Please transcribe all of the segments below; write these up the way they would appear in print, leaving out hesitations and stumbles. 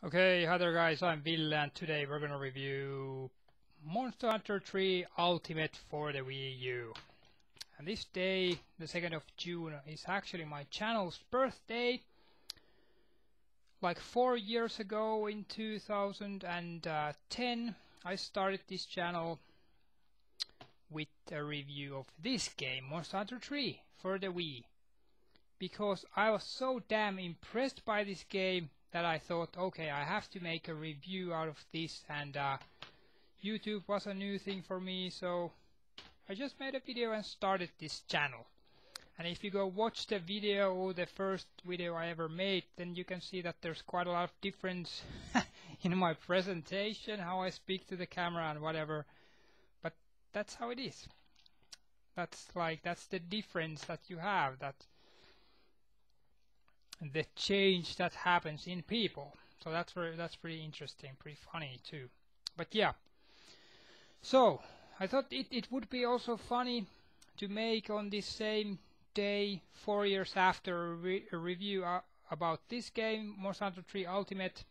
Okay, hi there guys, I'm Ville and today we're gonna review Monster Hunter 3 Ultimate for the Wii U. And this day, the 2nd of June, is actually my channel's birthday. Like 4 years ago in 2010, I started this channel with a review of this game, Monster Hunter 3 for the Wii. Because I was so damn impressed by this game that I thought, okay, I have to make a review out of this, and YouTube was a new thing for me, so I just made a video and started this channel. And if you go watch the video, the first video I ever made, then you can see that there's quite a lot of difference in my presentation, how I speak to the camera and whatever, but that's how it is. That's the difference that you have, that the change that happens in people. So that's pretty interesting, pretty funny too. But yeah, so I thought it would be also funny to make on this same day, 4 years after, a review about this game, Monster Hunter 3 Ultimate.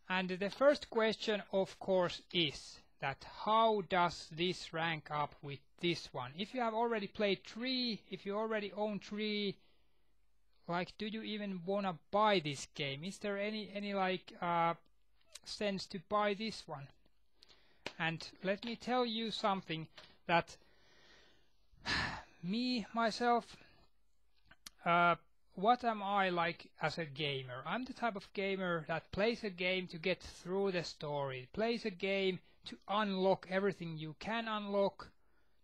And the first question, of course, is that how does this rank up with this one? If you have already played 3, if you already own 3, like, do you even wanna buy this game? Is there any like sense to buy this one? And let me tell you something, that myself, what am I like as a gamer? I'm the type of gamer that plays a game to get through the story, plays a game to unlock everything you can unlock,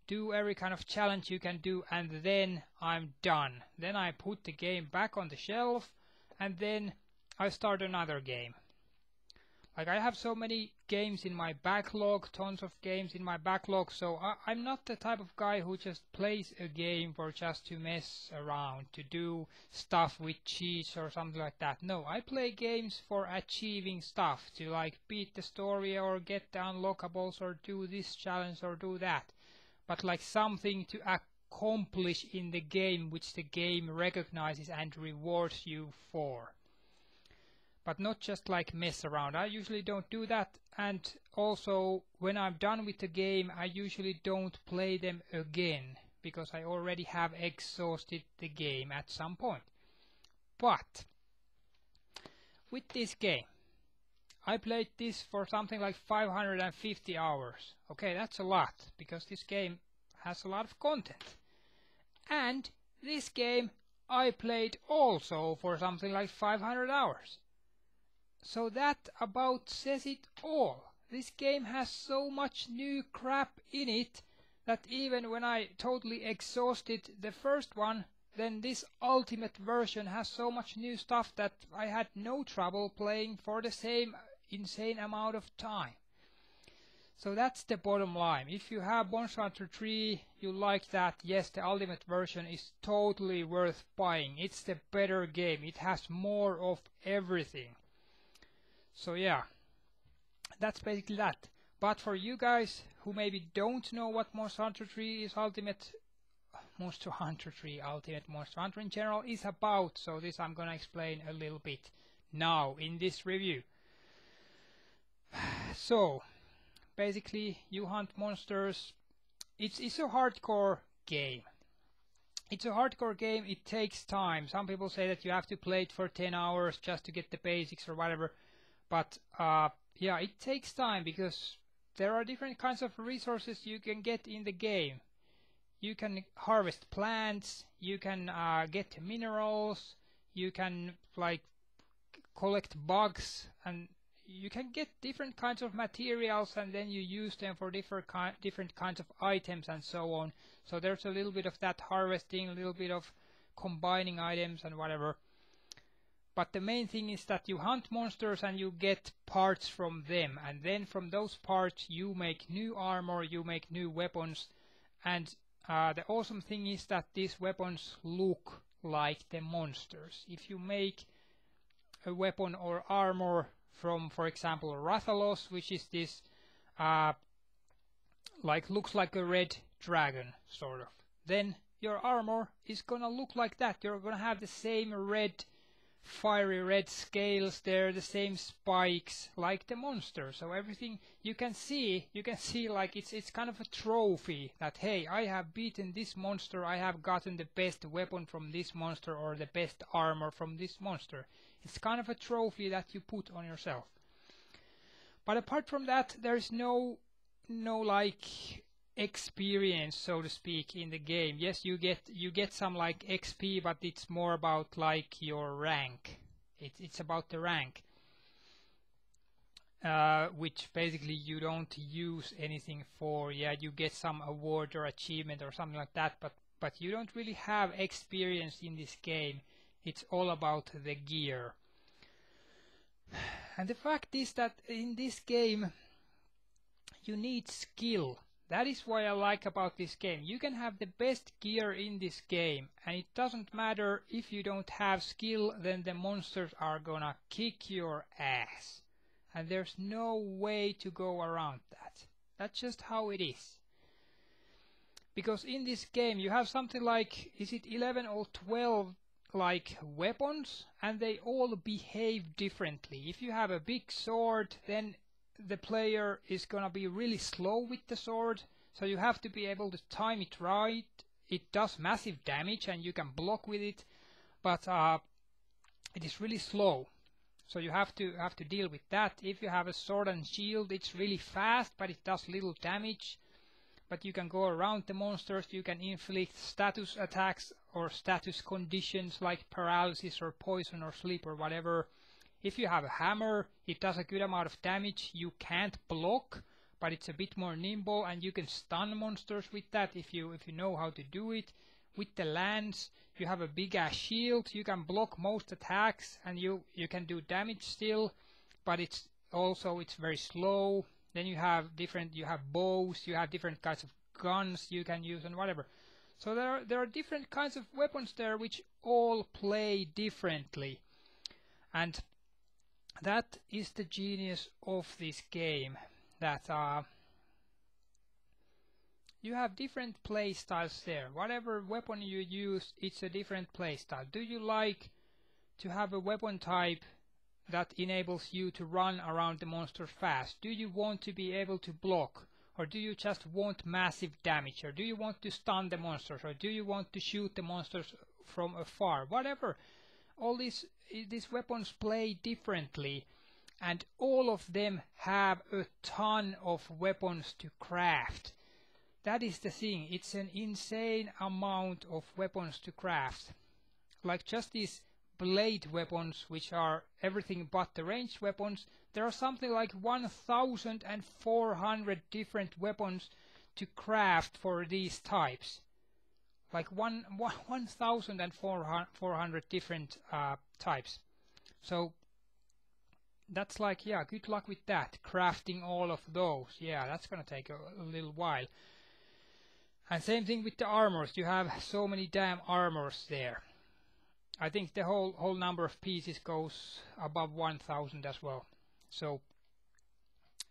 do every kind of challenge you can do, and then I'm done. Then I put the game back on the shelf and then I start another game. Like, I have so many games in my backlog, tons of games in my backlog, so I'm not the type of guy who just plays a game for just to mess around, to do stuff with cheats or something like that. No, I play games for achieving stuff, to like beat the story or get the unlockables or do this challenge or do that. But like something to accomplish in the game which the game recognizes and rewards you for. But not just like mess around. I usually don't do that, and also when I'm done with the game I usually don't play them again, because I already have exhausted the game at some point. But with this game, I played this for something like 550 hours. Okay, that's a lot, because this game has a lot of content. And this game I played also for something like 500 hours. So that about says it all. This game has so much new crap in it that even when I totally exhausted the first one, then this ultimate version has so much new stuff that I had no trouble playing for the same insane amount of time. So that's the bottom line. If you have Monster Hunter 3, you like that, yes, the ultimate version is totally worth buying. It's the better game. It has more of everything. So yeah, that's basically that. But for you guys who maybe don't know what Monster Hunter 3 is Ultimate, Monster Hunter 3 Ultimate, Monster Hunter in general is about, so this I'm gonna explain a little bit now in this review. So basically you hunt monsters. It's a hardcore game. It's a hardcore game. It takes time. Some people say that you have to play it for 10 hours just to get the basics or whatever. But yeah, it takes time, because there are different kinds of resources you can get in the game. You can harvest plants, you can get minerals, you can like collect bugs, and you can get different kinds of materials, and then you use them for different kinds of items and so on. So there's a little bit of that harvesting, a little bit of combining items and whatever. But the main thing is that you hunt monsters and you get parts from them, and then from those parts you make new armor, you make new weapons, and the awesome thing is that these weapons look like the monsters. If you make a weapon or armor from, for example, Rathalos, which is this like looks like a red dragon sort of, then your armor is gonna look like that. You're gonna have the same red fiery red scales there, the same spikes like the monster. So everything you can see like it's kind of a trophy that, hey, I have beaten this monster, I have gotten the best weapon from this monster or the best armor from this monster. It's kind of a trophy that you put on yourself. But apart from that, there's no like experience, so to speak, in the game. Yes, you get some like XP, but it's more about like your rank. It's about the rank, which basically you don't use anything for. Yeah, you get some award or achievement or something like that, but you don't really have experience in this game. It's all about the gear. And the fact is that in this game you need skill. That is what I like about this game. You can have the best gear in this game, and it doesn't matter if you don't have skill, then the monsters are gonna kick your ass. And there's no way to go around that. That's just how it is. Because in this game you have something like, is it 11 or 12 like weapons, and they all behave differently. If you have a big sword, then the player is gonna be really slow with the sword, so you have to be able to time it right. It does massive damage and you can block with it, but it is really slow, so you have to deal with that. If you have a sword and shield, it's really fast, but it does little damage. But you can go around the monsters, you can inflict status attacks or status conditions like paralysis or poison or sleep or whatever. If you have a hammer, it does a good amount of damage. You can't block, but it's a bit more nimble, and you can stun monsters with that if you know how to do it. With the lance, you have a big ass shield, you can block most attacks, and you can do damage still, but it's very slow. Then you have bows, you have different kinds of guns you can use and whatever. So there are different kinds of weapons there which all play differently. And that is the genius of this game, that you have different play styles there. Whatever weapon you use, it's a different play style. Do you like to have a weapon type that enables you to run around the monsters fast? Do you want to be able to block? Or do you just want massive damage? Or do you want to stun the monsters? Or do you want to shoot the monsters from afar? Whatever. All these weapons play differently, and all of them have a ton of weapons to craft. That is the thing. It's an insane amount of weapons to craft. Like just these blade weapons, which are everything but the ranged weapons, there are something like 1,400 different weapons to craft for these types. Like 1,400 different types. So that's like, yeah, good luck with that, crafting all of those. Yeah, that's gonna take a little while. And same thing with the armors. You have so many damn armors there. I think the whole number of pieces goes above 1,000 as well. So,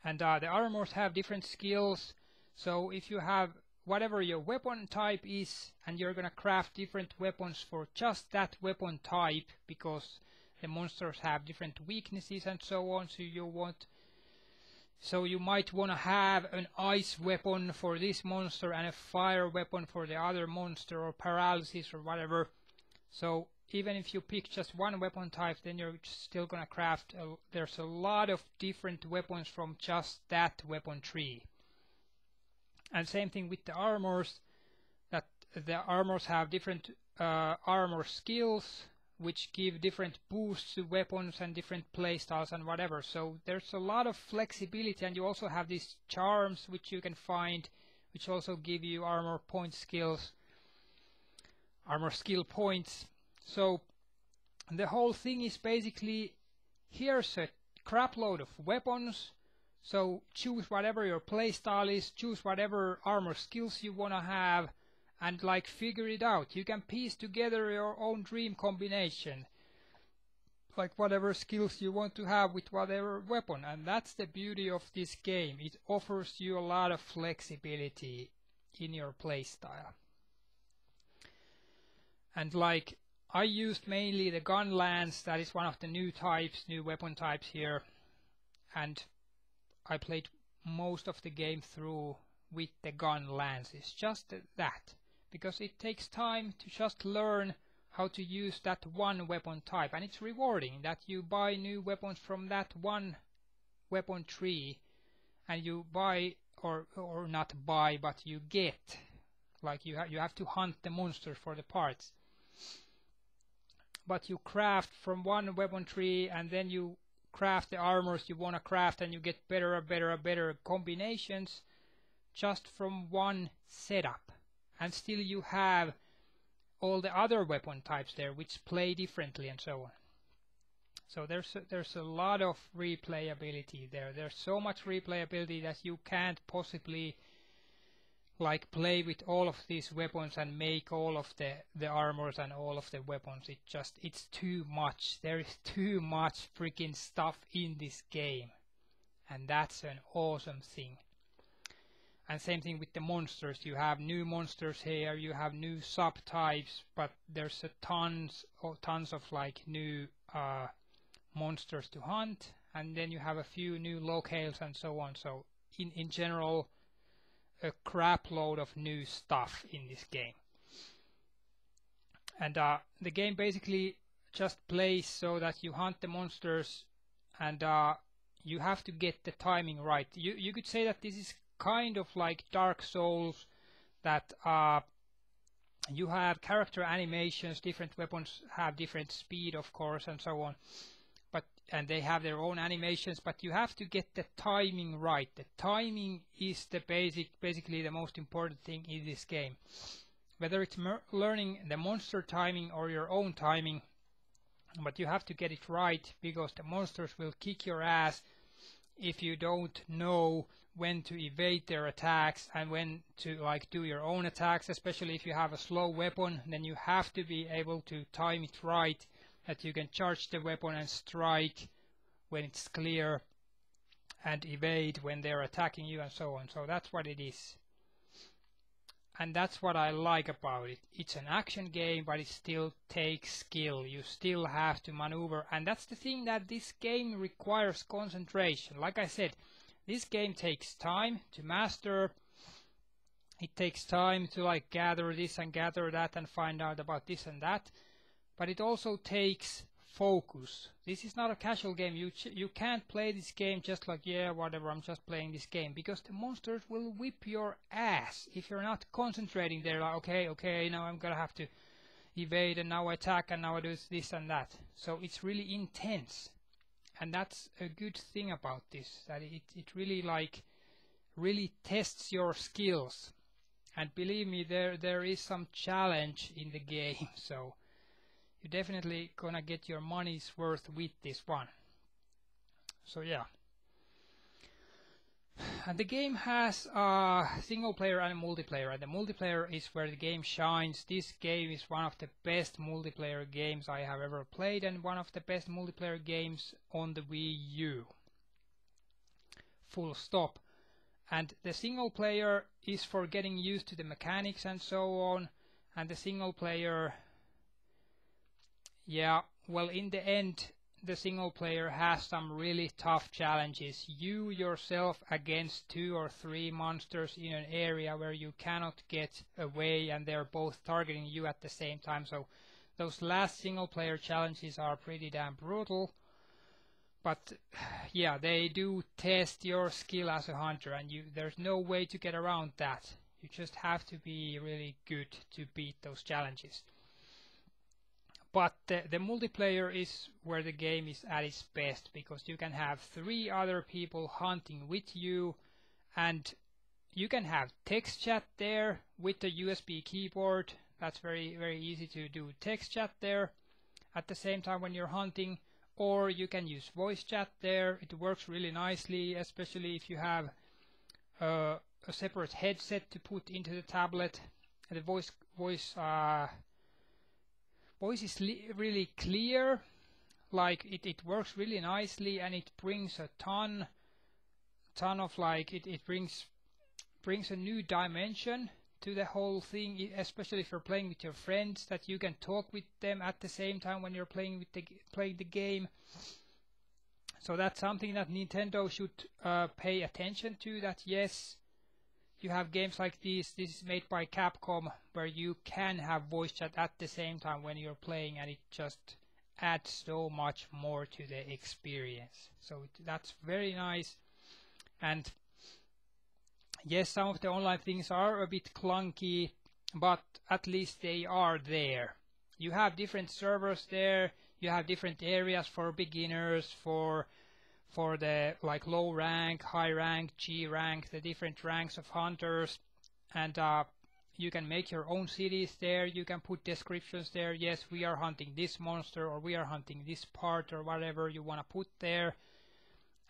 and the armors have different skills. So if you have whatever your weapon type is, and you're gonna craft different weapons for just that weapon type, because the monsters have different weaknesses and so on. So you might want to have an ice weapon for this monster and a fire weapon for the other monster, or paralysis or whatever. So even if you pick just one weapon type, then you're still gonna craft there's a lot of different weapons from just that weapon tree. And same thing with the armors, that the armors have different armor skills, which give different boosts to weapons and different playstyles and whatever. So there's a lot of flexibility, and you also have these charms which you can find, which also give you armor skill points. So the whole thing is basically, here's a crap load of weapons, so choose whatever your playstyle is, choose whatever armor skills you wanna have, and like figure it out. You can piece together your own dream combination, like whatever skills you want to have with whatever weapon. And that's the beauty of this game. It offers you a lot of flexibility in your playstyle. And like, I used mainly the gun lance. That is one of the new types, new weapon types here, and I played most of the game through with the gun lance. It's just that, because it takes time to just learn how to use that one weapon type, and it's rewarding that you buy new weapons from that one weapon tree, and you buy or not buy, but you get, like you have to hunt the monsters for the parts, but you craft from one weapon tree, and then you craft the armors you want to craft, and you get better and better and better combinations just from one setup, and still you have all the other weapon types there which play differently and so on. So there's a lot of replayability there. There's so much replayability that you can't possibly like play with all of these weapons and make all of the armors and all of the weapons. It's too much. There is too much freaking stuff in this game, and that's an awesome thing. And same thing with the monsters. You have new monsters here, you have new subtypes, but there's tons of like new monsters to hunt, and then you have a few new locales and so on. So in general, a crap load of new stuff in this game. And the game basically just plays so that you hunt the monsters, and you have to get the timing right. You could say that this is kind of like Dark Souls, that you have character animations, different weapons have different speed of course and so on, and they have their own animations, but you have to get the timing right. The timing is the basically the most important thing in this game, whether it's learning the monster timing or your own timing, but you have to get it right, because the monsters will kick your ass if you don't know when to evade their attacks and when to like do your own attacks. Especially if you have a slow weapon, then you have to be able to time it right, that you can charge the weapon and strike when it's clear and evade when they're attacking you and so on. So that's what it is, and that's what I like about it. It's an action game, but it still takes skill. You still have to maneuver, and that's the thing, that this game requires concentration. Like I said, this game takes time to master. It takes time to like gather this and gather that and find out about this and that, but it also takes focus. This is not a casual game. You can't play this game just like, yeah, whatever, I'm just playing this game, because the monsters will whip your ass if you're not concentrating. They're like, okay, now I'm gonna have to evade, and now attack, and now I do this and that. So it's really intense, and that's a good thing about this, that it really like really tests your skills. And believe me, there is some challenge in the game, so you're definitely gonna get your money's worth with this one. So yeah, and the game has a single player and a multiplayer, and the multiplayer is where the game shines. This game is one of the best multiplayer games I have ever played, and one of the best multiplayer games on the Wii U. Full stop. And the single player is for getting used to the mechanics and so on, and the single player, yeah, well, in the end, the single player has some really tough challenges. You yourself against 2 or 3 monsters in an area where you cannot get away, and they're both targeting you at the same time. So those last single player challenges are pretty damn brutal. But yeah, they do test your skill as a hunter, and there's no way to get around that. You just have to be really good to beat those challenges. But the multiplayer is where the game is at its best, because you can have 3 other people hunting with you, and you can have text chat there with the USB keyboard. That's very, very easy to do text chat there at the same time when you're hunting. Or you can use voice chat there. It works really nicely, especially if you have a separate headset to put into the tablet. The voice is really clear. Like it works really nicely, and it brings a ton of like it brings a new dimension to the whole thing, especially if you're playing with your friends, that you can talk with them at the same time when you're playing the game. So that's something that Nintendo should pay attention to, that yes, you have games like this is made by Capcom, where you can have voice chat at the same time when you're playing, and it just adds so much more to the experience. So that's very nice. And yes, some of the online things are a bit clunky, but at least they are there. You have different servers there, you have different areas for beginners, for the like low rank, high rank, G rank, the different ranks of hunters, and you can make your own cities there, you can put descriptions there, yes, we are hunting this monster, or we are hunting this part, or whatever you want to put there,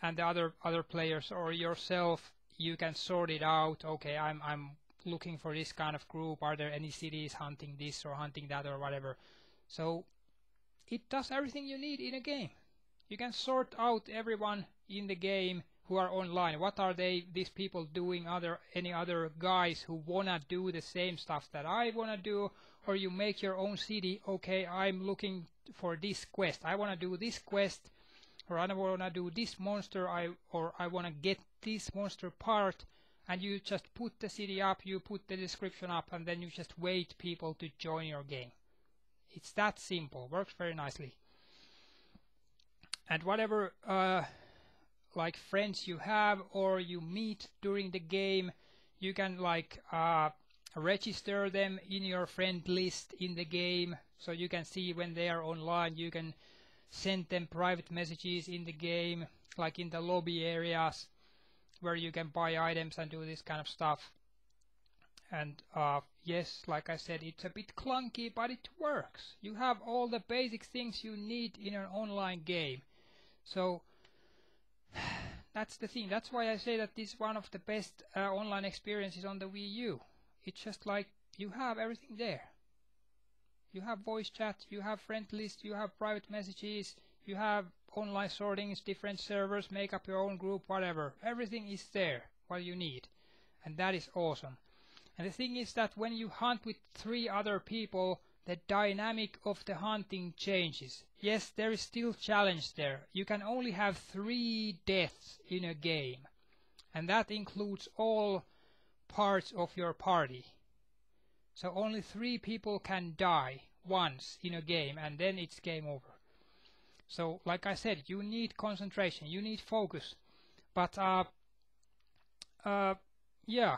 and the other players or yourself, you can sort it out. Okay, I'm looking for this kind of group, are there any cities hunting this or hunting that or whatever. So it does everything you need in a game. You can sort out everyone in the game who are online. What are these people doing? Any other guys who wanna do the same stuff that I wanna do? Or you make your own city. Okay, I'm looking for this quest. I wanna do this quest, or I wanna do this monster. Or I wanna get this monster part. And you just put the city up, you put the description up, and then you just wait people to join your game. It's that simple. Works very nicely. And whatever like friends you have or you meet during the game, you can like register them in your friend list in the game, so you can see when they are online. You can send them private messages in the game, like in the lobby areas where you can buy items and do this kind of stuff. And yes, like I said, it's a bit clunky, but it works. You have all the basic things you need in an online game. So that's the thing. That's why I say that this is one of the best online experiences on the Wii U. It's just like you have everything there. You have voice chat, you have friend list, you have private messages, you have online sortings, different servers, make up your own group, whatever. Everything is there, what you need. And that is awesome. And the thing is that when you hunt with 3 other people, the dynamic of the hunting changes. Yes, there is still challenge there. You can only have 3 deaths in a game, and that includes all parts of your party. So only 3 people can die once in a game, and then it's game over. So like I said, you need concentration, you need focus. But yeah,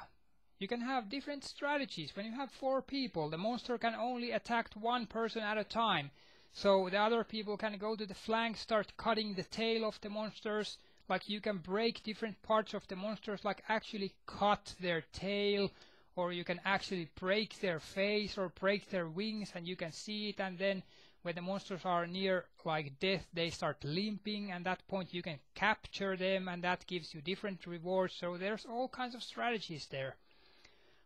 you can have different strategies. When you have 4 people, the monster can only attack 1 person at a time. So the other people can go to the flank, start cutting the tail of the monsters. Like you can break different parts of the monsters, like actually cut their tail, or you can actually break their face or break their wings, and you can see it. And then when the monsters are near like death, they start limping, and at that point you can capture them, and that gives you different rewards. So there's all kinds of strategies there.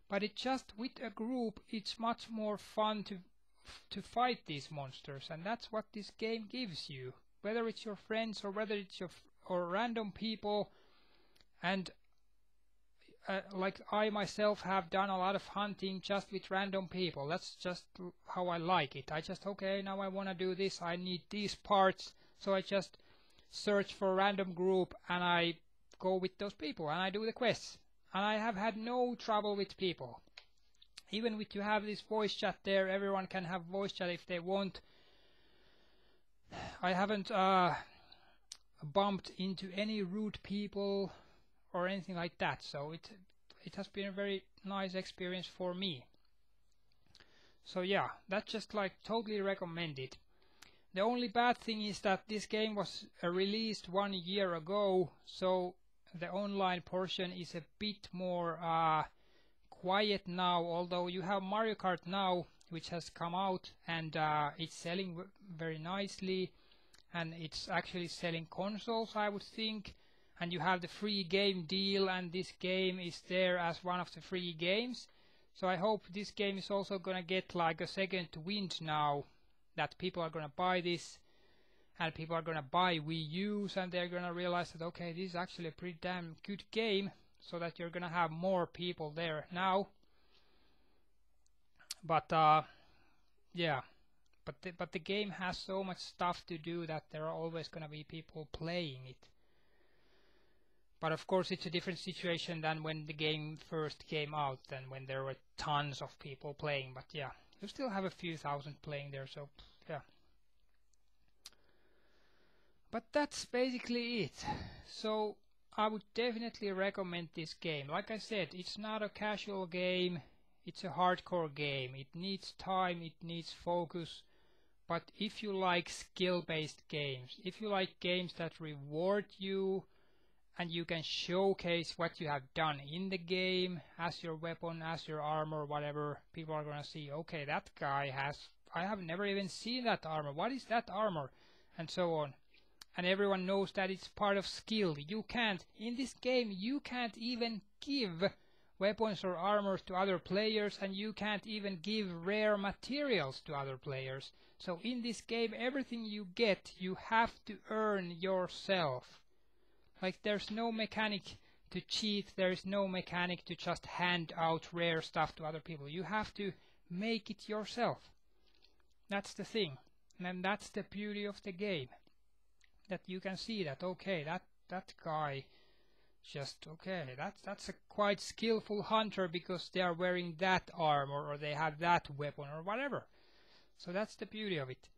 But it just, with a group, it's much more fun to fight these monsters, and that's what this game gives you. Whether it's your friends or whether it's or random people. And like I myself have done a lot of hunting just with random people. That's just how I like it. I just, okay, now I want to do this, I need these parts, so I just search for a random group and I go with those people and I do the quests. And I have had no trouble with people. Even with you have this voice chat there, everyone can have voice chat if they want. I haven't bumped into any rude people or anything like that, so it has been a very nice experience for me. So yeah, that's just like totally recommended. The only bad thing is that this game was released 1 year ago, so the online portion is a bit more quiet now, although you have Mario Kart now, which has come out, and it's selling very nicely, and it's actually selling consoles, I would think. And you have the free game deal, and this game is there as one of the free games. So I hope this game is also gonna get like a second wind now, that people are gonna buy this, and people are gonna buy Wii U's, and they're gonna realize that, okay, this is actually a pretty damn good game, so that you're gonna have more people there now. But yeah, but the game has so much stuff to do that there are always going to be people playing it. But of course it's a different situation than when the game first came out, than when there were tons of people playing. But yeah, you still have a few thousand playing there, so yeah. But that's basically it. So I would definitely recommend this game. Like I said, it's not a casual game, it's a hardcore game. It needs time, it needs focus. But if you like skill-based games, if you like games that reward you and you can showcase what you have done in the game as your weapon, as your armor, whatever, people are gonna see, okay, that guy has, I have never even seen that armor, what is that armor, and so on. And everyone knows that it's part of skill. You can't, in this game, you can't even give weapons or armor to other players, and you can't even give rare materials to other players. So in this game, everything you get, you have to earn yourself. Like, there's no mechanic to cheat, there's no mechanic to just hand out rare stuff to other people. You have to make it yourself. That's the thing. And that's the beauty of the game. That you can see that, okay, that guy just, okay, that's a quite skillful hunter because they are wearing that armor or they have that weapon or whatever. So that's the beauty of it.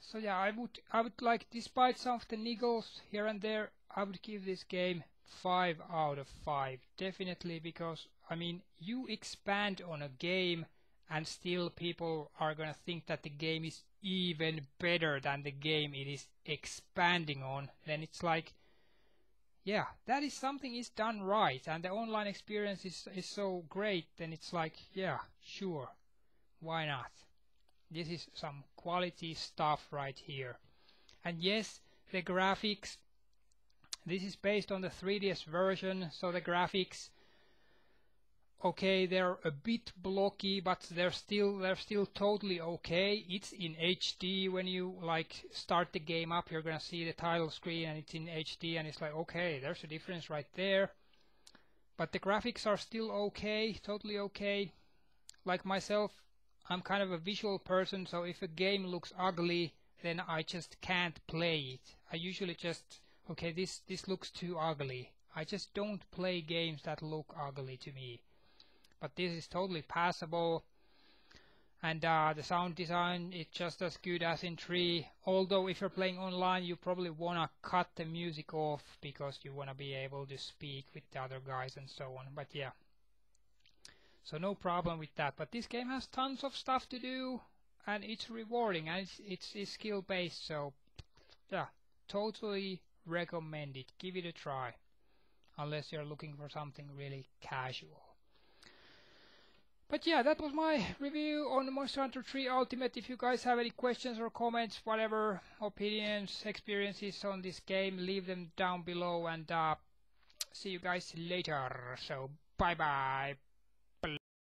So yeah, I would like, despite some of the niggles here and there, I would give this game 5 out of 5. Definitely, because I mean, you expand on a game and still people are gonna think that the game is even better than the game it is expanding on. Then it's like, yeah, that is something is done right, and the online experience is so great. Then it's like, yeah, sure, why not? This is some quality stuff right here. And yes, the graphics, this is based on the 3DS version, so the graphics, okay, they're a bit blocky, but they're still totally okay. It's in HD. When you like start the game up, you're gonna see the title screen and it's in HD, and it's like, okay, there's a difference right there. But the graphics are still okay, totally okay. Like myself, I'm kind of a visual person, so if a game looks ugly, then I just can't play it. I usually just, okay, this looks too ugly. I just don't play games that look ugly to me. But this is totally passable, and the sound design is just as good as in 3. Although if you're playing online, you probably wanna cut the music off because you wanna be able to speak with the other guys and so on. But yeah, so no problem with that. But this game has tons of stuff to do, and it's rewarding, and it's skill based. So yeah, totally recommend it. Give it a try, unless you're looking for something really casual. But yeah, that was my review on Monster Hunter 3 Ultimate. If you guys have any questions or comments, whatever, opinions, experiences on this game, leave them down below, and see you guys later. So bye bye.